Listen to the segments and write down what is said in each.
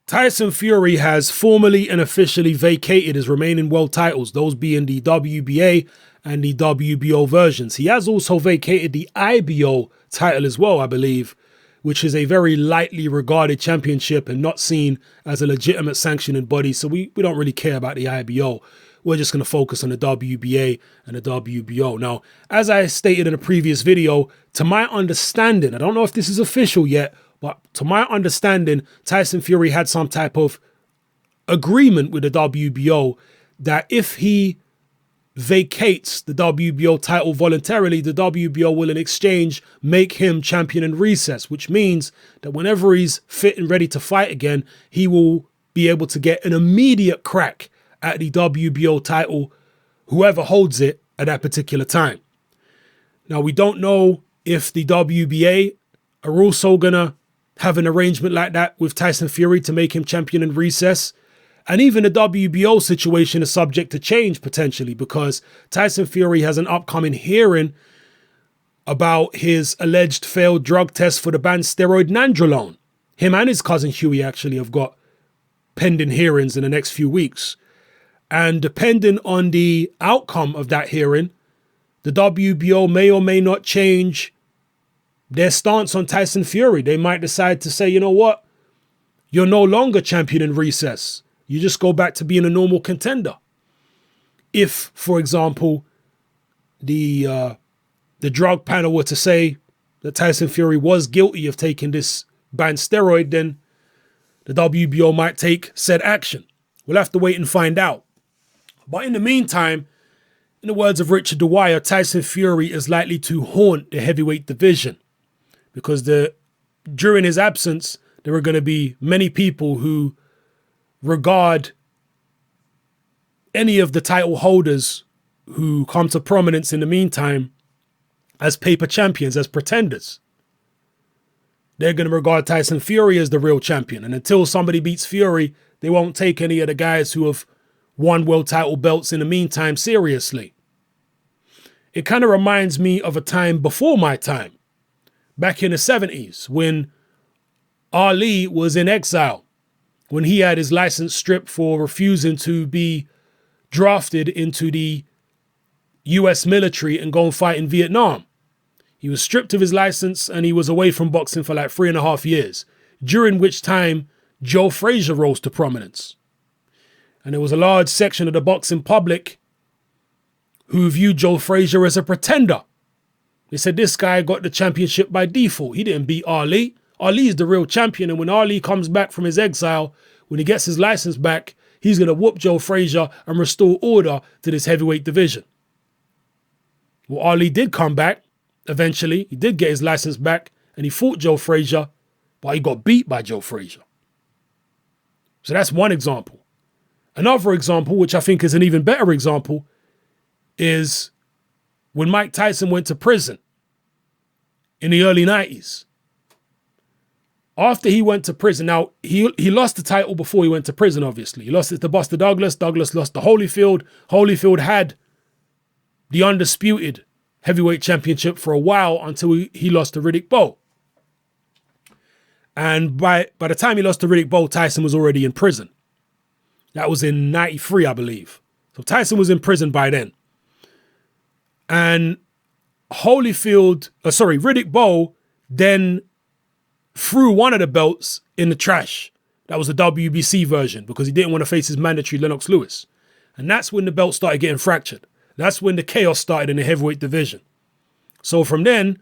Tyson Fury has formally and officially vacated his remaining world titles, those being the WBA and the WBO versions. He has also vacated the IBO title as well, I believe, which is a very lightly regarded championship and not seen as a legitimate sanctioning body. So we don't really care about the IBO. We're just going to focus on the WBA and the WBO. Now, as I stated in a previous video, to my understanding, I don't know if this is official yet, but to my understanding, Tyson Fury had some type of agreement with the WBO that if he vacates the WBO title voluntarily, the WBO will in exchange make him champion in recess, which means that whenever he's fit and ready to fight again, he will be able to get an immediate crack at the WBO title, whoever holds it at that particular time. Now, we don't know if the WBA are also gonna have an arrangement like that with Tyson Fury to make him champion in recess. And even the WBO situation is subject to change potentially, because Tyson Fury has an upcoming hearing about his alleged failed drug test for the banned steroid nandrolone. Him and his cousin Huey actually have got pending hearings in the next few weeks. And depending on the outcome of that hearing, the WBO may or may not change their stance on Tyson Fury. They might decide to say, you know what? You're no longer champion in recess. You just go back to being a normal contender. If, for example, the drug panel were to say that Tyson Fury was guilty of taking this banned steroid, then the WBO might take said action. We'll have to wait and find out. But in the meantime, in the words of Richard Dwyer, Tyson Fury is likely to haunt the heavyweight division, because during his absence, there are going to be many people who regard any of the title holders who come to prominence in the meantime as paper champions, as pretenders. They're going to regard Tyson Fury as the real champion. And until somebody beats Fury, they won't take any of the guys who have won world title belts in the meantime seriously. It kind of reminds me of a time before my time, back in the 70s, when Ali was in exile, when he had his license stripped for refusing to be drafted into the US military and go and fight in Vietnam. He was stripped of his license and he was away from boxing for like 3.5 years, during which time Joe Frazier rose to prominence. And there was a large section of the boxing public who viewed Joe Frazier as a pretender. They said this guy got the championship by default. He didn't beat Ali. Ali is the real champion. And when Ali comes back from his exile, when he gets his license back, he's going to whoop Joe Frazier and restore order to this heavyweight division. Well, Ali did come back eventually. He did get his license back and he fought Joe Frazier, but he got beat by Joe Frazier. So that's one example. Another example, which I think is an even better example, is when Mike Tyson went to prison in the early 90s. After he went to prison, now he lost the title before he went to prison, obviously. He lost it to Buster Douglas. Douglas lost to Holyfield. Holyfield had the undisputed heavyweight championship for a while until he lost to Riddick Bowe. And by the time he lost to Riddick Bowe, Tyson was already in prison. That was in 93, I believe. So Tyson was in prison by then. And Riddick Bowe then threw one of the belts in the trash. That was the WBC version, because he didn't want to face his mandatory Lennox Lewis. And that's when the belt started getting fractured. That's when the chaos started in the heavyweight division. So from then,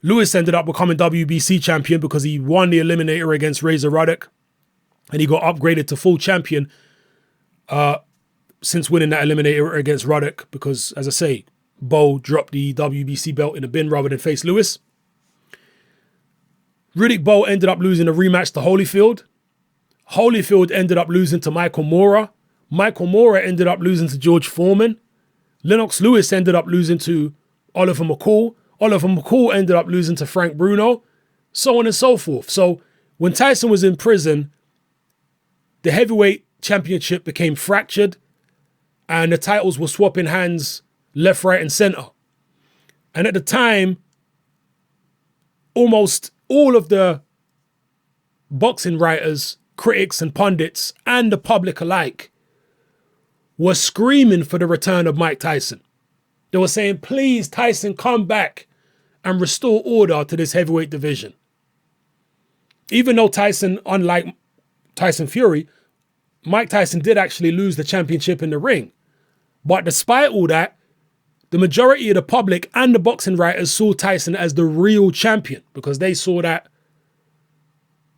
Lewis ended up becoming WBC champion because he won the eliminator against Razor Ruddock, and he got upgraded to full champion since winning that eliminator against Ruddock, because, as I say, Bowe dropped the WBC belt in a bin rather than face Lewis. Riddick Bowe ended up losing a rematch to Holyfield. Holyfield ended up losing to Michael Moorer. Michael Moorer ended up losing to George Foreman. Lennox Lewis ended up losing to Oliver McCall. Oliver McCall ended up losing to Frank Bruno, so on and so forth. So when Tyson was in prison, the heavyweight championship became fractured and the titles were swapping hands left, right, and center. And at the time, almost all of the boxing writers critics and pundits and the public alike were screaming for the return of Mike Tyson. They were saying, please, Tyson, come back and restore order to this heavyweight division. Even though Tyson, unlike Tyson Fury, Mike Tyson did actually lose the championship in the ring. But despite all that, the majority of the public and the boxing writers saw Tyson as the real champion because they saw that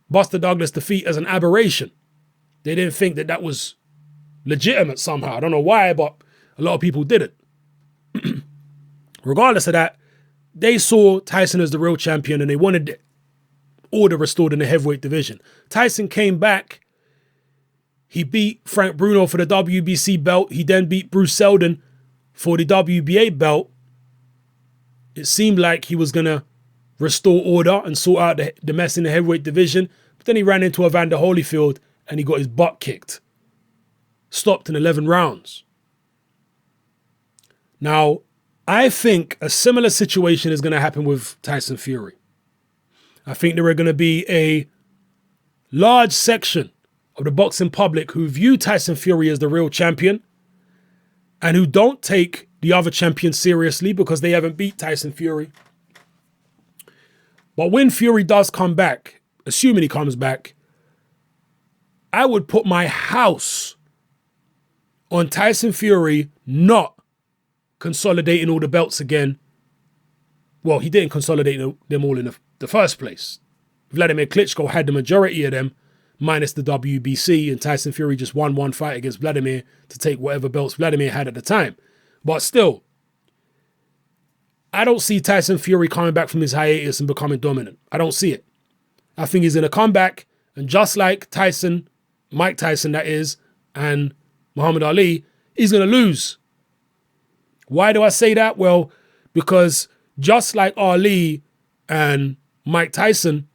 Buster Douglas defeat as an aberration. They didn't think that that was legitimate somehow. I don't know why, but a lot of people did it. Regardless of that, they saw Tyson as the real champion and they wanted order restored in the heavyweight division. Tyson came back. He beat Frank Bruno for the WBC belt. He then beat Bruce Seldon for the WBA belt. It seemed like he was going to restore order and sort out the mess in the heavyweight division. But then he ran into Evander Holyfield and he got his butt kicked. Stopped in 11 rounds. Now, I think a similar situation is going to happen with Tyson Fury. I think there are going to be a large section of the boxing public who view Tyson Fury as the real champion and who don't take the other champions seriously because they haven't beat Tyson Fury. But when Fury does come back, assuming he comes back, I would put my house on Tyson Fury not consolidating all the belts again. Well, he didn't consolidate them all in the first place. Vladimir Klitschko had the majority of them, minus the WBC, and Tyson Fury just won one fight against Vladimir to take whatever belts Vladimir had at the time. But still, I don't see Tyson Fury coming back from his hiatus and becoming dominant. I don't see it. I think he's going to come back, and just like Tyson, Mike Tyson that is, and Muhammad Ali, he's going to lose. Why do I say that? Well, because just like Ali and Mike Tyson,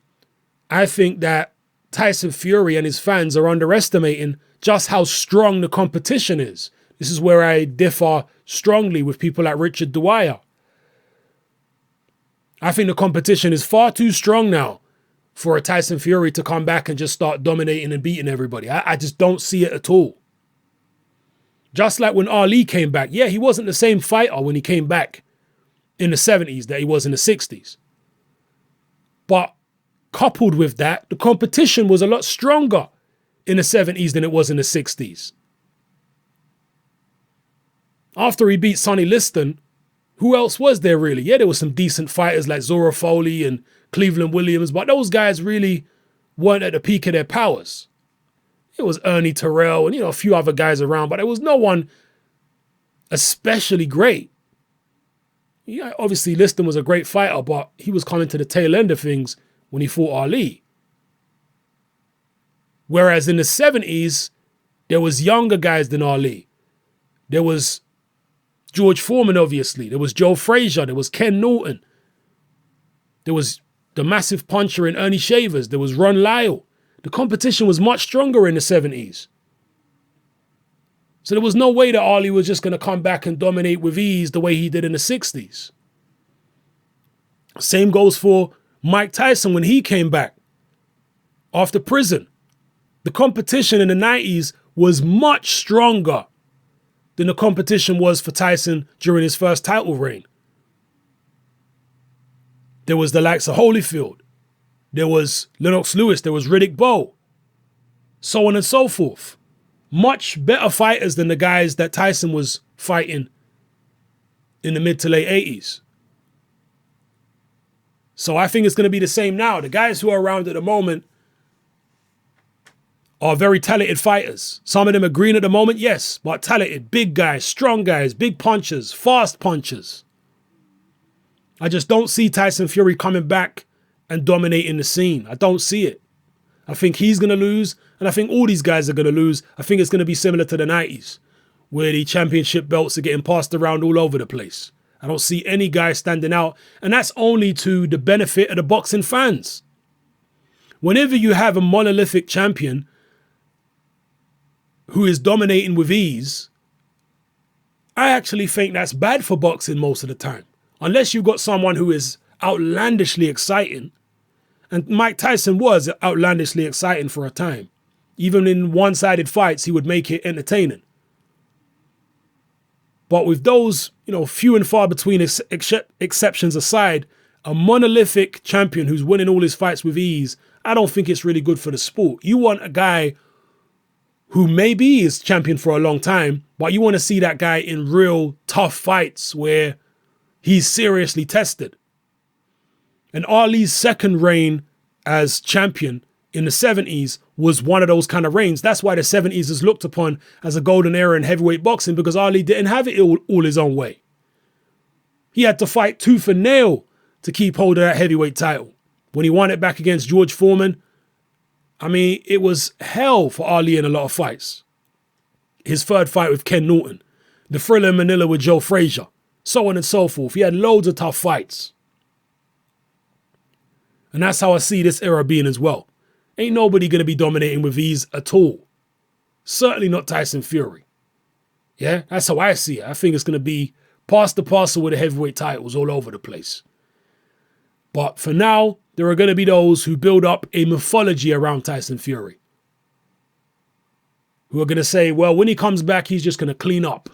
I think that Tyson Fury and his fans are underestimating just how strong the competition is. This is where I differ strongly with people like Richard Dwyer. I think the competition is far too strong now for a Tyson Fury to come back and just start dominating and beating everybody. I just don't see it at all. Just like when Ali came back. Yeah, he wasn't the same fighter when he came back in the 70s that he was in the 60s. But coupled with that, the competition was a lot stronger in the 70s than it was in the 60s. After he beat Sonny Liston, who else was there really? Yeah, there were some decent fighters like Zora Foley and Cleveland Williams, but those guys really weren't at the peak of their powers. It was Ernie Terrell and, a few other guys around, but there was no one especially great. Yeah, obviously Liston was a great fighter, but he was coming to the tail end of things when he fought Ali. Whereas in the 70s, there was younger guys than Ali. There was George Foreman, obviously. There was Joe Frazier. There was Ken Norton. There was the massive puncher in Ernie Shavers. There was Ron Lyle. The competition was much stronger in the 70s. So there was no way that Ali was just going to come back and dominate with ease the way he did in the 60s. Same goes for Mike Tyson when he came back after prison. The competition in the 90s was much stronger than the competition was for Tyson during his first title reign. There was the likes of Holyfield. There was Lennox Lewis. There was Riddick Bowe. So on and so forth. Much better fighters than the guys that Tyson was fighting in the mid to late 80s. So I think it's going to be the same now. The guys who are around at the moment are very talented fighters. Some of them are green at the moment, yes, but talented, big guys, strong guys, big punchers, fast punchers. I just don't see Tyson Fury coming back and dominating the scene. I don't see it. I think he's going to lose, and I think all these guys are going to lose. I think it's going to be similar to the 90s, where the championship belts are getting passed around all over the place. I don't see any guy standing out, and that's only to the benefit of the boxing fans. Whenever you have a monolithic champion who is dominating with ease, I actually think that's bad for boxing most of the time. Unless you've got someone who is outlandishly exciting. And Mike Tyson was outlandishly exciting for a time. Even in one-sided fights, he would make it entertaining. But with those, few and far between exceptions aside, a monolithic champion who's winning all his fights with ease, I don't think it's really good for the sport. You want a guy who maybe is champion for a long time, but you want to see that guy in real tough fights where he's seriously tested. And Ali's second reign as champion in the 70s was one of those kind of reigns. That's why the 70s is looked upon as a golden era in heavyweight boxing, because Ali didn't have it all his own way. He had to fight tooth and nail to keep hold of that heavyweight title. When he won it back against George Foreman, it was hell for Ali in a lot of fights. His third fight with Ken Norton, the Thriller in Manila with Joe Frazier, so on and so forth. He had loads of tough fights. And that's how I see this era being as well. Ain't nobody going to be dominating with ease at all. Certainly not Tyson Fury. Yeah, that's how I see it. I think it's going to be past the parcel with the heavyweight titles all over the place. But for now, there are going to be those who build up a mythology around Tyson Fury, who are going to say, well, when he comes back, he's just going to clean up.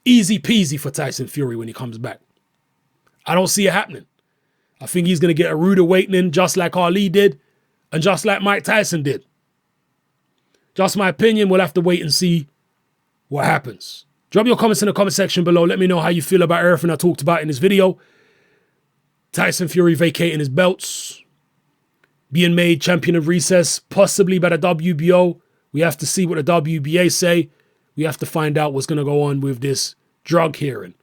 Easy peasy for Tyson Fury when he comes back. I don't see it happening. I think he's going to get a rude awakening just like Ali did and just like Mike Tyson did. Just my opinion. We'll have to wait and see what happens. Drop your comments in the comment section below. Let me know how you feel about everything I talked about in this video. Tyson Fury vacating his belts, being made champion of recess, possibly by the WBO. We have to see what the WBA say. We have to find out what's going to go on with this drug hearing.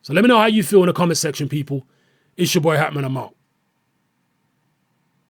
So let me know how you feel in the comment section, people. It's your boy Hatman. I'm out.